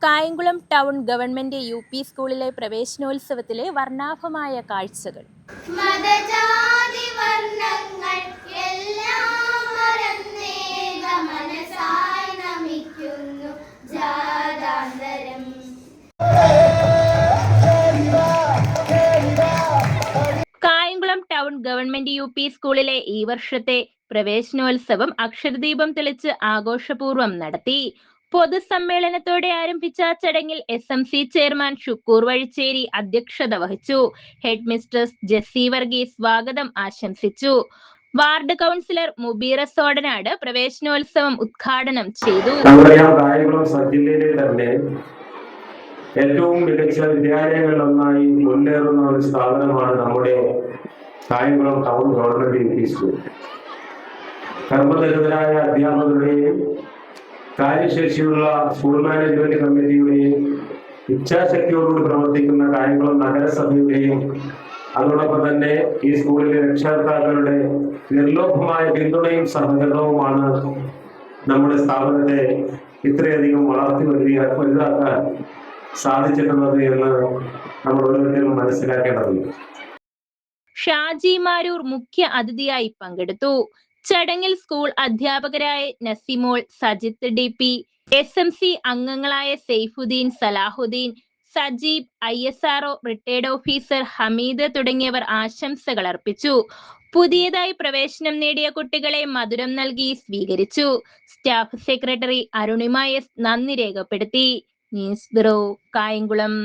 Kayamkulam town government UP. സ്കൂളിലെ പ്രവേശനോത്സവത്തിലെ വർണ്ണാഭമായ കാഴ്ചകൾ. മതജാതി വർണ്ണങ്ങൾ എല്ലാം മറന്നേക മനസായി നമിക്കുന്നു ജാതാന്തരം. Kayamkulam town government UP. സ്കൂളിലെ ഈ വർഷത്തെ പ്രവേശനോത്സവം അക്ഷരദീപം തെളിച്ച് ആഘോഷപൂർവ്വം നടത്തി. പൊതുസമ്മേളനത്തോടെ ആരംഭിച്ച ചടങ്ങിൽ SMC ചെയർമാൻ ഷുക്കൂർ വഴിച്ചേരി അധ്യക്ഷത വഹിച്ചു. ഹെഡ് മിസ്ട്രസ് ജെസ്സി വർഗീസ് സ്വാഗതം ആശംസിച്ചു. വാർഡ് കൗൺസിലർ മുബീറ സോടനാട് പ്രവേശനോത്സവം ഉദ്ഘാടനം ചെയ്തു. ഏറ്റവും മികച്ച വിദ്യാലയങ്ങളിലൊന്നായി മുന്നേറുന്ന ഒരു സ്ഥാപനമാണ് നമ്മുടെ Kayamkulam town government UP. School. കർമ്മനിരതരായ അധ്യാപകരുടെയും കാര്യശേഷിയുള്ള സ്കൂൾ മാനേജ്മെന്റ് കമ്മിറ്റിയുടെയും ഇച്ഛാശക്തിയോടുകൂടി പ്രവർത്തിക്കുന്ന കായംകുളം നഗരസഭയുടെയും അതോടൊപ്പം തന്നെ ഈ സ്കൂളിലെ രക്ഷകർത്താക്കളുടെ നിർലോഭമായ പിന്തുണയും സഹകരണവുമാണ് നമ്മുടെ സ്ഥാപനത്തെ ഇത്രയധികം വളർത്തി വലുതാക്കാൻ സാധിച്ചിട്ടുള്ളത് എന്ന് നമ്മൾ ഓരോരുത്തരും മനസ്സിലാക്കേണ്ടതുണ്ട്. ഷാജി മാരൂർ മുഖ്യ അതിഥിയായി പങ്കെടുത്തു. ചടങ്ങിൽ സ്കൂൾ അധ്യാപകരായ നസിമോൾ, സജിത്ത് DP, SMC അംഗങ്ങളായ Saifuddin, Salahuddin, Sajeeb, ISRO retired officer Hameed തുടങ്ങിയവർ ആശംസകൾ അർപ്പിച്ചു. പുതിയതായി പ്രവേശനം നേടിയ കുട്ടികളെ മധുരം നൽകി സ്വീകരിച്ചു. സ്റ്റാഫ് സെക്രട്ടറി അരുണിമ S നന്ദി രേഖപ്പെടുത്തി. News bureau, Kayamkulam.